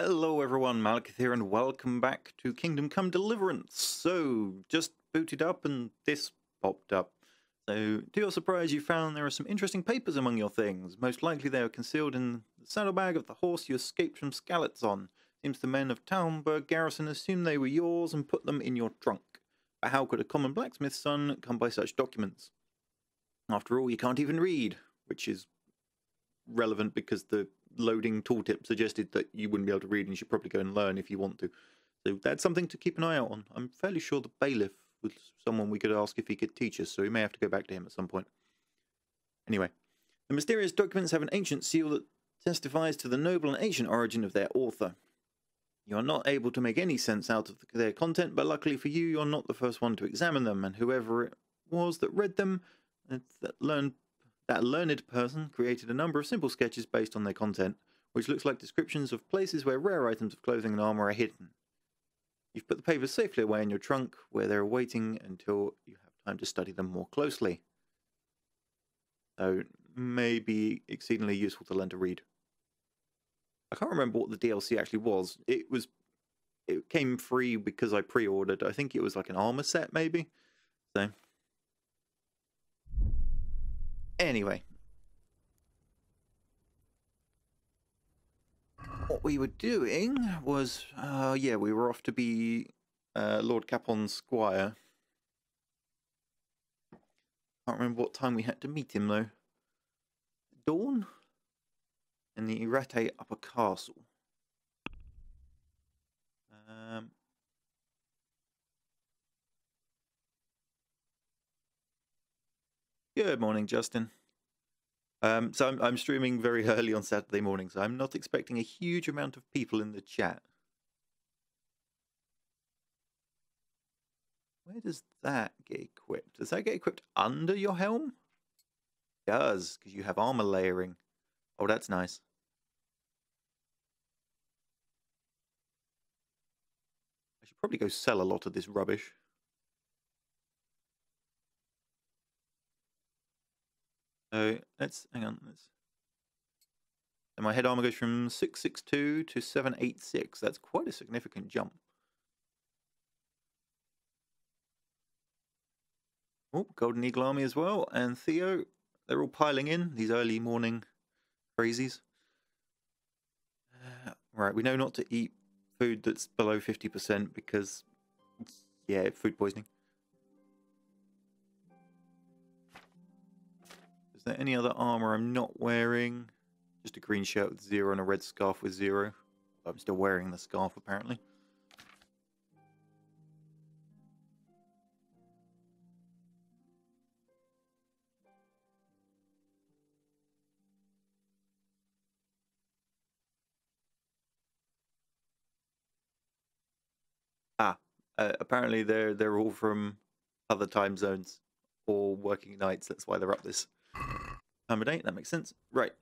Hello everyone, Malakith here, and welcome back to Kingdom Come Deliverance. So, just booted up and this popped up. So, to your surprise, you found there are some interesting papers among your things. Most likely they are concealed in the saddlebag of the horse you escaped from Skalitz on. Seems the men of Talmberg Garrison assumed they were yours and put them in your trunk. But how could a common blacksmith's son come by such documents? After all, you can't even read, which is relevant because the loading tooltip suggested that you wouldn't be able to read and you should probably go and learn if you want to. So that's something to keep an eye out on. I'm fairly sure the bailiff was someone we could ask if he could teach us, so we may have to go back to him at some point. Anyway, the mysterious documents have an ancient seal that testifies to the noble and ancient origin of their author. You are not able to make any sense out of their content, but luckily for you, you're not the first one to examine them, and whoever it was that read them, that learned person created a number of simple sketches based on their content, which looks like descriptions of places where rare items of clothing and armor are hidden. You've put the papers safely away in your trunk, where they're waiting until you have time to study them more closely. So, may be exceedingly useful to learn to read. I can't remember what the DLC actually was. It came free because I pre-ordered. I think it was like an armor set, maybe. So, anyway. What we were doing was, yeah, we were off to be Lord Capon's squire. Can't remember what time we had to meet him, though. Dawn? In the Irate Upper Castle. Good morning, Justin. So I'm streaming very early on Saturday morning, so I'm not expecting a huge amount of people in the chat. Where does that get equipped? Does that get equipped under your helm? It does, because you have armor layering. Oh, that's nice. I should probably go sell a lot of this rubbish. So let's hang on. So my head armor goes from 662 to 786. That's quite a significant jump. Oh, Golden Eagle Army as well, and Theo. They're all piling in, these early morning crazies. Right, we know not to eat food that's below 50% because, yeah, food poisoning. Is there any other armor I'm not wearing? Just a green shirt with 0 and a red scarf with 0. I'm still wearing the scarf, apparently. Apparently they're all from other time zones or working nights. That's why they're up this time of day. That makes sense. Right.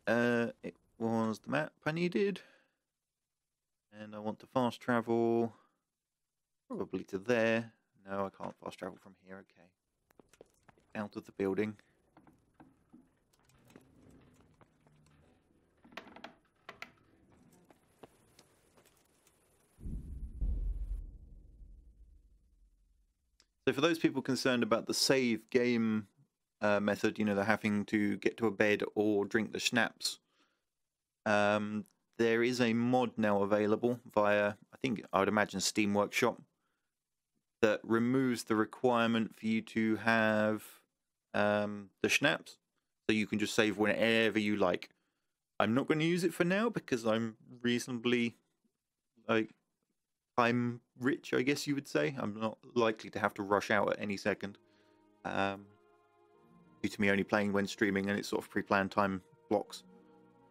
It was the map I needed. And I want to fast travel probably to there. No, I can't fast travel from here. Okay. Out of the building. So for those people concerned about the save game method, you know, they're having to get to a bed or drink the schnapps, there is a mod now available via, I think, I would imagine, Steam Workshop, that removes the requirement for you to have the schnapps, so you can just save whenever you like. I'm not going to use it for now because I'm reasonably, like, time rich, I guess you would say. I'm not likely to have to rush out at any second, due to me only playing when streaming and it's sort of pre-planned time blocks.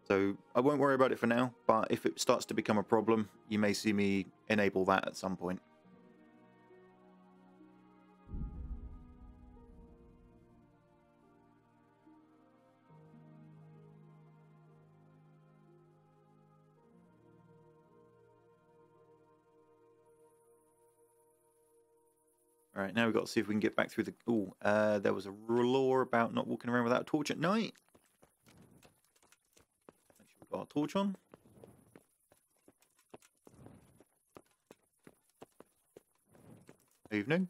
So I won't worry about it for now, but if it starts to become a problem, you may see me enable that at some point. All right, now we've got to see if we can get back through the... Oh, there was a law about not walking around without a torch at night. Make sure we've got our torch on. Evening.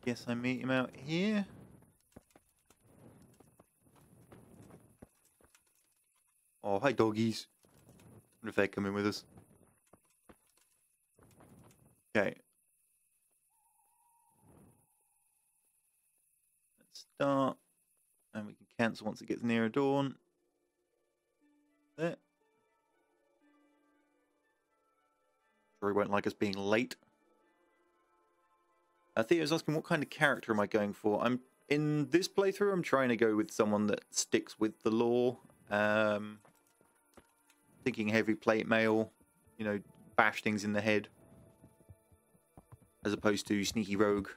Guess I meet him out here. Oh, hi doggies. Wonder if they're coming with us. Okay. Let's start. And we can cancel once it gets nearer dawn. There. Sure he won't like us being late. Theo's asking, what kind of character am I going for? In this playthrough, I'm trying to go with someone that sticks with the law. Thinking heavy plate mail, you know, bash things in the head. As opposed to sneaky rogue.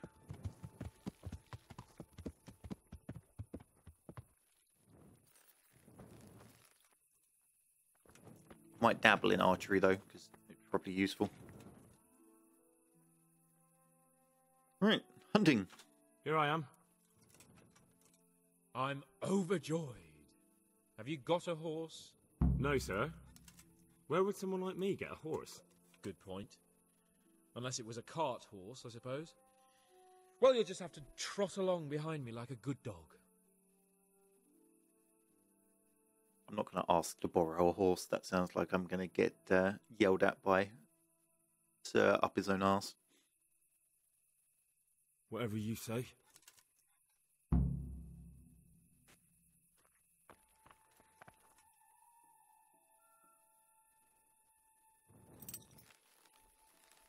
Might dabble in archery though, because it's probably useful. Right, hunting. Here I am. I'm overjoyed. Have you got a horse? No, sir. Where would someone like me get a horse? Good point. Unless it was a cart horse, I suppose. Well, you'll just have to trot along behind me like a good dog. I'm not going to ask to borrow a horse. That sounds like I'm going to get yelled at by Sir up his own arse. Whatever you say.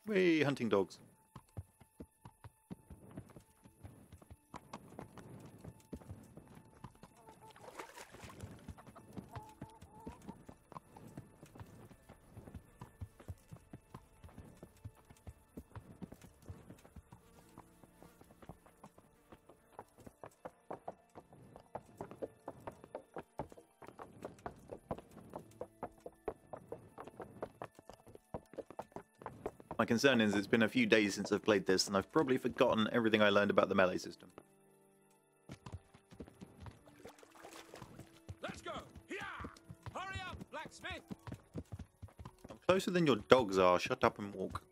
Whee, hunting dogs. My concern is it's been a few days since I've played this, and I've probably forgotten everything I learned about the melee system. Let's go! Yeah! Hurry up, blacksmith! I'm closer than your dogs are. Shut up and walk.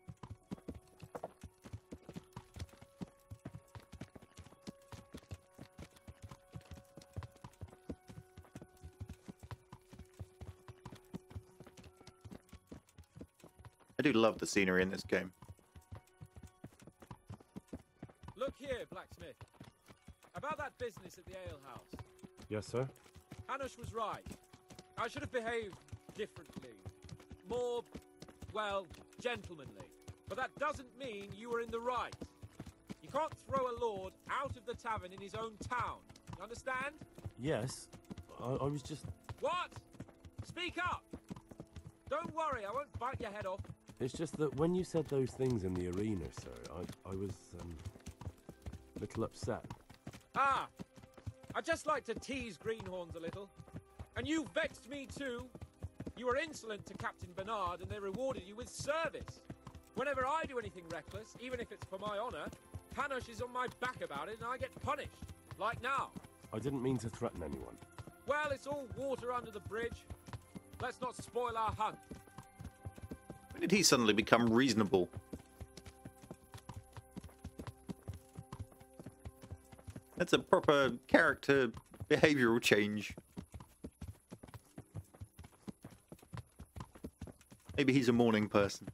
I do love the scenery in this game. Look here, blacksmith. About that business at the alehouse. Yes, sir. Hanush was right. I should have behaved differently. More, well, gentlemanly. But that doesn't mean you were in the right. You can't throw a lord out of the tavern in his own town. You understand? Yes. I was just... What? Speak up! Don't worry, I won't bite your head off. It's just that when you said those things in the arena, sir, I was, a little upset. Ah! I just like to tease greenhorns a little. And you vexed me too. You were insolent to Captain Bernard and they rewarded you with service. Whenever I do anything reckless, even if it's for my honor, Hanush is on my back about it and I get punished. Like now. I didn't mean to threaten anyone. Well, it's all water under the bridge. Let's not spoil our hunt. When did he suddenly become reasonable? That's a proper character behavioural change. Maybe he's a morning person.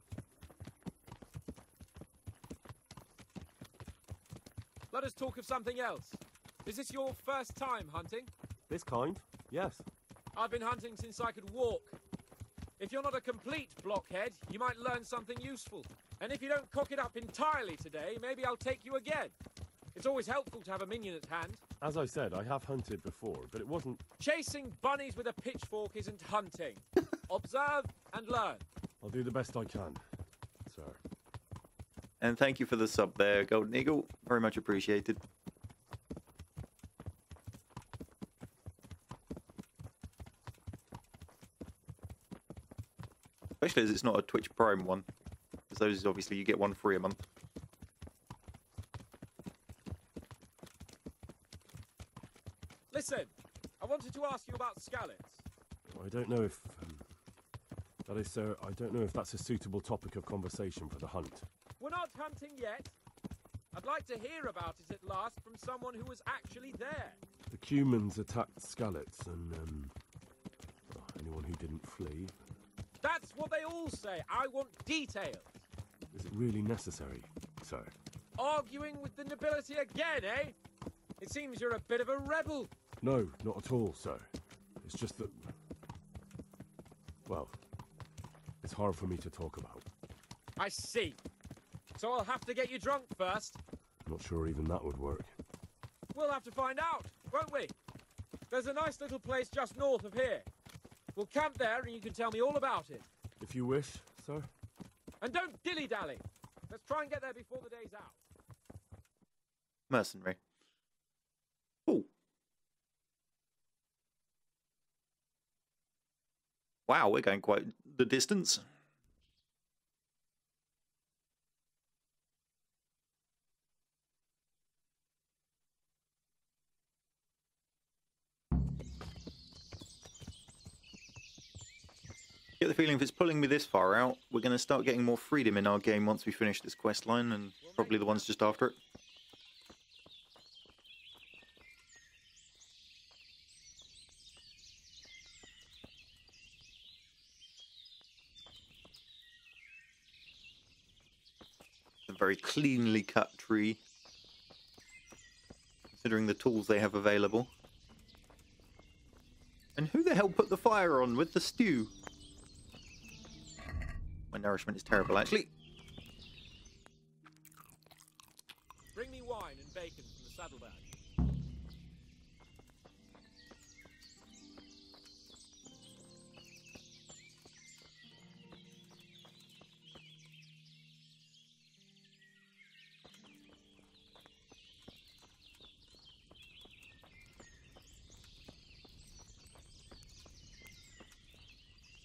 Let us talk of something else. Is this your first time hunting? This kind? Yes. I've been hunting since I could walk. If you're not a complete blockhead, you might learn something useful. And if you don't cock it up entirely today, maybe I'll take you again. It's always helpful to have a minion at hand. As I said, I have hunted before, but it wasn't... Chasing bunnies with a pitchfork isn't hunting. Observe and learn. I'll do the best I can, sir. And thank you for the sub there, Golden Eagle. Very much appreciated. Especially as it's not a Twitch Prime one. Because those, obviously, you get one free a month. ask you about scallops. I don't know if... that is, sir, I don't know if that's a suitable topic of conversation for the hunt. We're not hunting yet. I'd like to hear about it at last from someone who was actually there. The Cumans attacked Skallets and, well, anyone who didn't flee. That's what they all say. I want details. Is it really necessary, sir? Arguing with the nobility again, eh? It seems you're a bit of a rebel. No, not at all, sir. It's just that... well, it's hard for me to talk about. I see. So I'll have to get you drunk first. Not sure even that would work. We'll have to find out, won't we? There's a nice little place just north of here. We'll camp there and you can tell me all about it. If you wish, sir. And don't dilly-dally. Let's try and get there before the day's out. Mercenary. Oh. Wow, we're going quite the distance. Get the feeling if it's pulling me this far out, we're going to start getting more freedom in our game once we finish this quest line, and probably the ones just after it. A very cleanly cut tree, considering the tools they have available. And who the hell put the fire on with the stew? My nourishment is terrible, actually. Bring me wine and bacon from the saddlebag.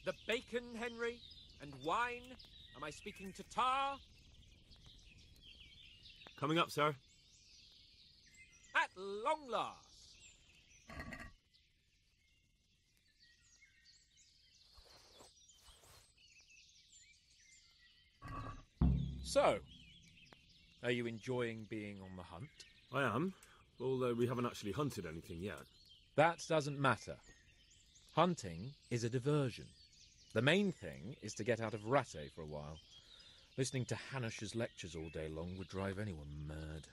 The bacon, Henry? And wine? Am I speaking to Tar? Coming up, sir. At long last. So, are you enjoying being on the hunt? I am, although we haven't actually hunted anything yet. That doesn't matter. Hunting is a diversion. The main thing is to get out of Rattay for a while. Listening to Hanush's lectures all day long would drive anyone mad.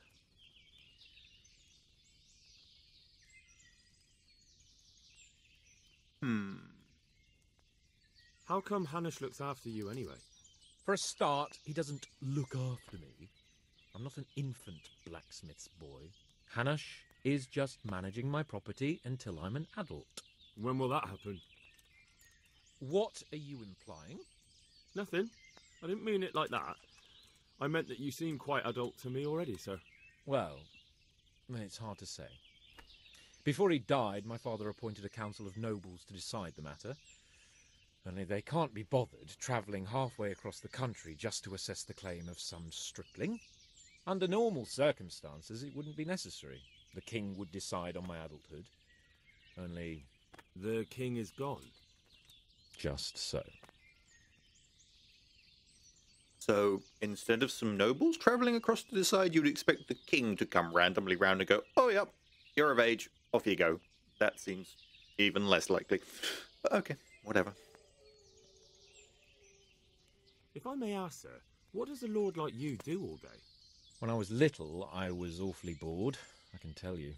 How come Hanush looks after you anyway? For a start, he doesn't look after me. I'm not an infant blacksmith's boy. Hanush is just managing my property until I'm an adult. When will that happen? What are you implying? Nothing. I didn't mean it like that. I meant that you seem quite adult to me already, sir. Well, it's hard to say. Before he died, my father appointed a council of nobles to decide the matter. Only they can't be bothered travelling halfway across the country just to assess the claim of some stripling. Under normal circumstances, it wouldn't be necessary. The king would decide on my adulthood. Only... The king is gone. Just so. So, instead of some nobles travelling across to decide, you'd expect the king to come randomly round and go, oh, yep, you're of age, off you go. That seems even less likely. But okay, whatever. If I may ask, sir, what does a lord like you do all day? When I was little, I was awfully bored, I can tell you.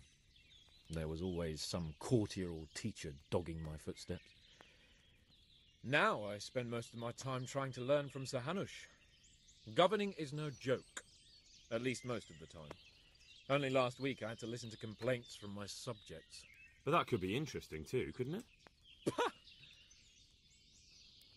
There was always some courtier or teacher dogging my footsteps. Now I spend most of my time trying to learn from Sir Hanush. Governing is no joke, at least most of the time. Only last week I had to listen to complaints from my subjects. But that could be interesting too, couldn't it?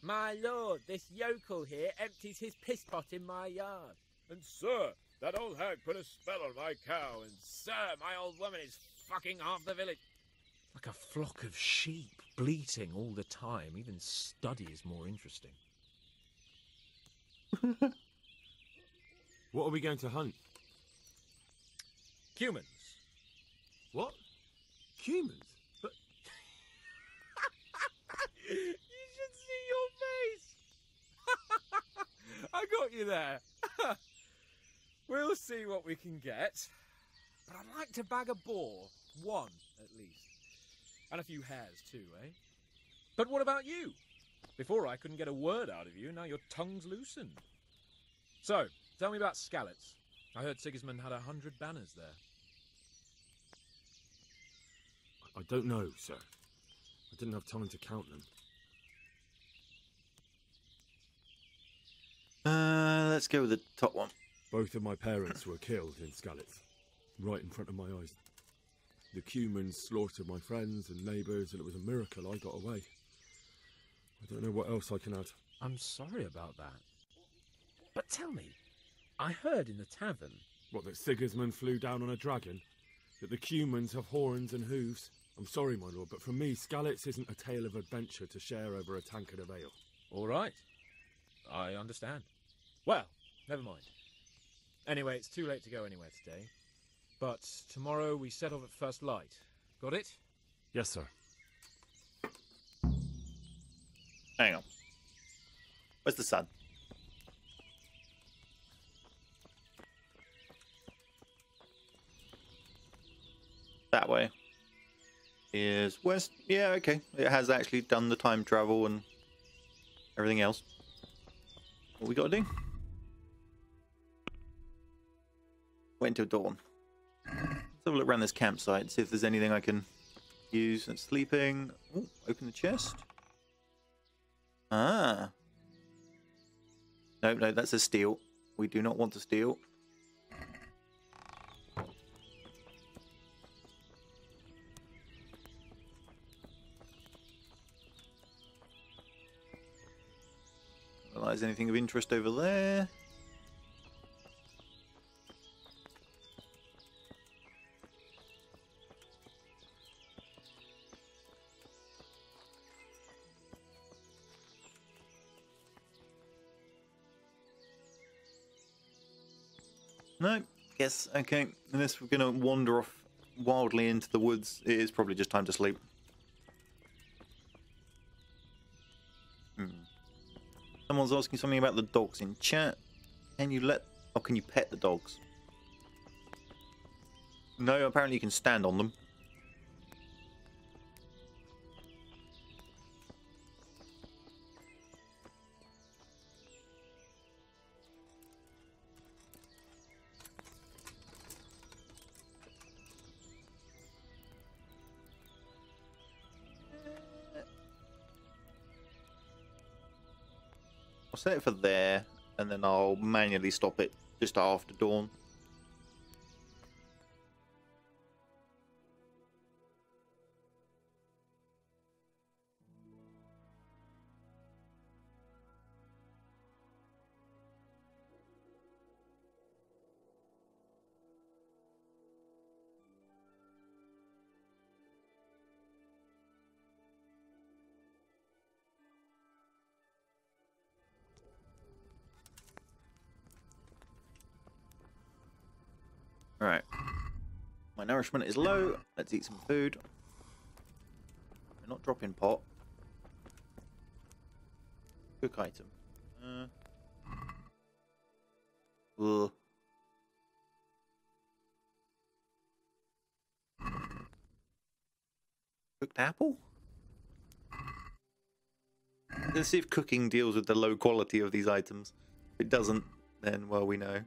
My lord, this yokel here empties his piss pot in my yard. And sir, that old hag put a spell on my cow, and sir, my old woman is fucking half the village. Like a flock of sheep, bleating all the time. Even Skadi is more interesting. What are we going to hunt? Humans. What? Humans? But got you there. We'll see what we can get. But I'd like to bag a boar. One, at least. And a few hares, too, eh? But what about you? Before I couldn't get a word out of you, now your tongue's loosened. So, tell me about Skalitz. I heard Sigismund had 100 banners there. I don't know, sir. I didn't have time to count them. Let's go with the top one. Both of my parents were killed in Skalitz, right in front of my eyes. The Cumans slaughtered my friends and neighbours, and it was a miracle I got away. I don't know what else I can add. I'm sorry about that. But tell me, I heard in the tavern... What, that Sigismund flew down on a dragon? That the Cumans have horns and hooves? I'm sorry, my lord, but for me, Skalitz isn't a tale of adventure to share over a tankard of ale. All right. I understand. Well, never mind. Anyway, it's too late to go anywhere today. But tomorrow we set off at first light. Got it? Yes, sir. Hang on. Where's the sun? That way. Is west. Yeah, okay. It has actually done the time travel and everything else. What we got to do? Wait until dawn. Let's have a look around this campsite, see if there's anything I can use. And sleeping. Ooh, open the chest. Ah. No, no, that's a steal. We do not want to steal. Well, is anything of interest over there? No, yes, okay. Unless we're going to wander off wildly into the woods, it is probably just time to sleep. Someone's asking something about the dogs in chat. Can you let... or can you pet the dogs? No, apparently you can stand on them. I'll set it for there, and then I'll manually stop it just after dawn. Right. My nourishment is low. Let's eat some food. We're not dropping pot. Cook item. Ugh. Cooked apple? Let's see if cooking deals with the low quality of these items. If it doesn't, then, well, we know.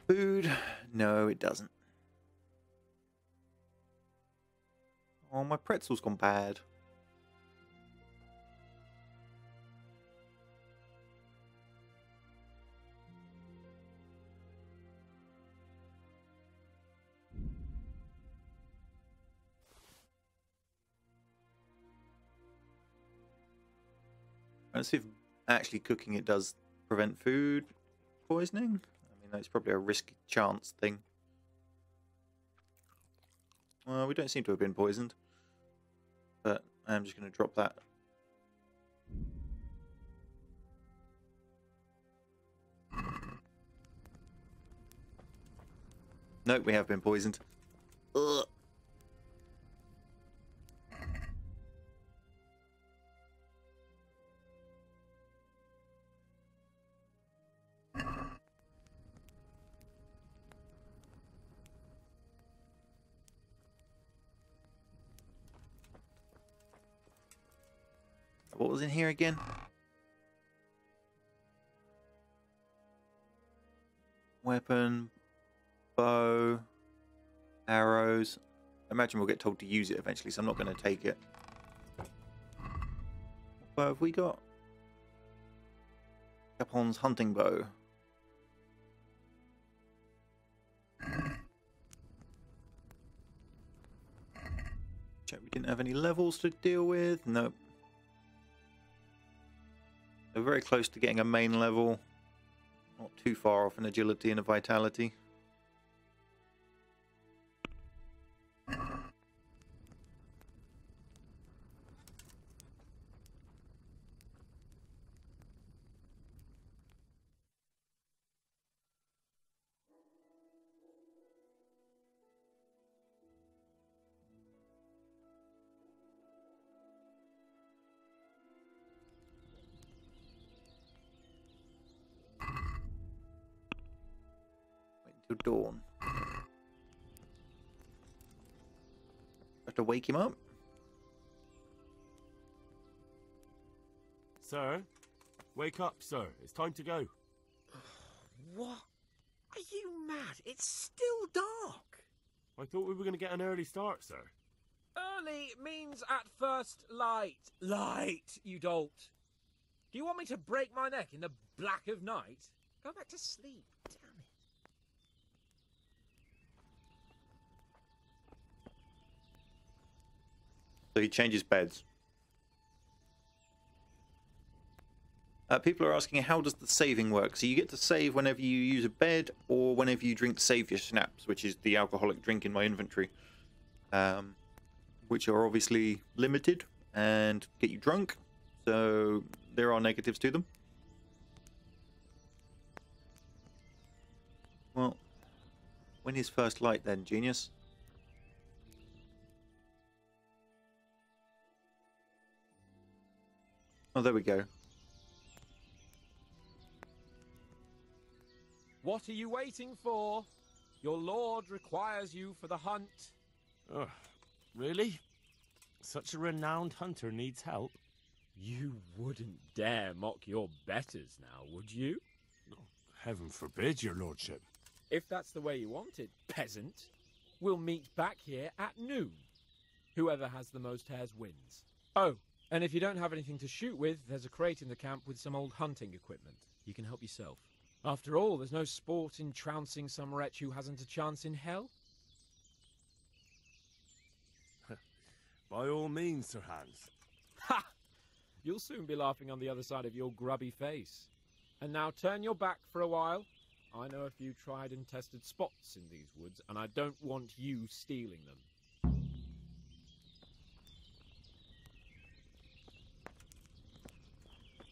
Food? No, it doesn't. Oh, my pretzel's gone bad. Let's see if actually cooking it does prevent food poisoning. It's probably a risky chance thing. Well, we don't seem to have been poisoned. But I'm just going to drop that. Nope, we have been poisoned. Ugh. What was in here again? Weapon, bow, arrows. I imagine we'll get told to use it eventually, so I'm not going to take it. What have we got? Capon's hunting bow. Check we didn't have any levels to deal with. Nope. We're very close to getting a main level. Not too far off in agility and a vitality. Till dawn. Have to wake him up. Sir? Wake up, sir. It's time to go. What? Are you mad? It's still dark. I thought we were going to get an early start, sir. Early means at first light. Light, you dolt. Do you want me to break my neck in the black of night? Go back to sleep. Damn it. So he changes beds. People are asking, how does the saving work? So you get to save whenever you use a bed or whenever you drink Saviour Snaps, which is the alcoholic drink in my inventory, which are obviously limited and get you drunk. So there are negatives to them. Well, when is first light then, genius? Oh, there we go. What are you waiting for? Your lord requires you for the hunt. Oh, really? Such a renowned hunter needs help? You wouldn't dare mock your betters now, would you? Oh, heaven forbid, your lordship. If that's the way you want it, peasant, we'll meet back here at noon. Whoever has the most hares wins. Oh, and if you don't have anything to shoot with, there's a crate in the camp with some old hunting equipment. You can help yourself. After all, there's no sport in trouncing some wretch who hasn't a chance in hell. By all means, Sir Hans. Ha! You'll soon be laughing on the other side of your grubby face. And now turn your back for a while. I know a few tried and tested spots in these woods, and I don't want you stealing them.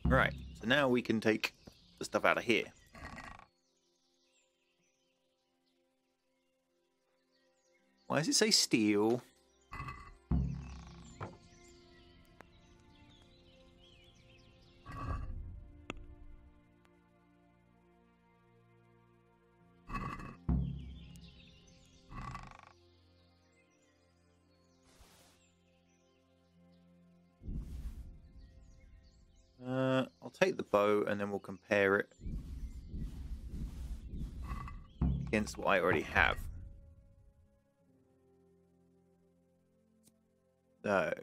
Right, so now we can take the stuff out of here. Why does it say steal? I'll take the bow and then we'll compare it against what I already have. So,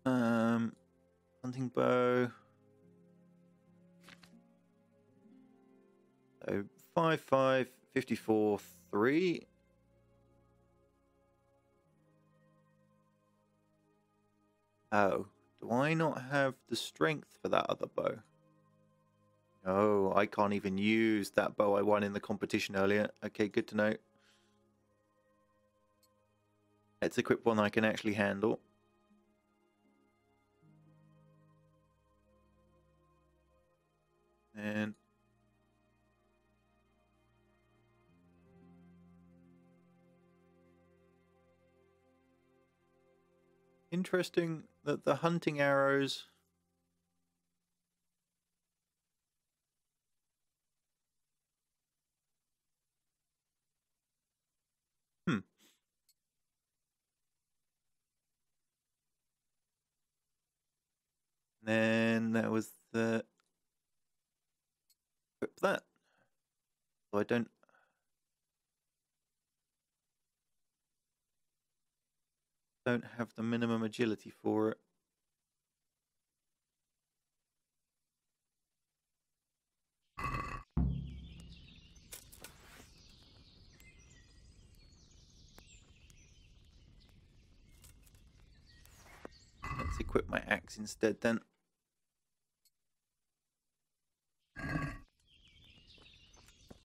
hunting bow. So 5, 54, 3. Oh, do I not have the strength for that other bow? No, I can't even use that bow I won in the competition earlier. Okay, good to know. Let's equip one I can actually handle. And interesting that the hunting arrows then that was the equip that. So I don't have the minimum agility for it. Let's equip my axe instead then.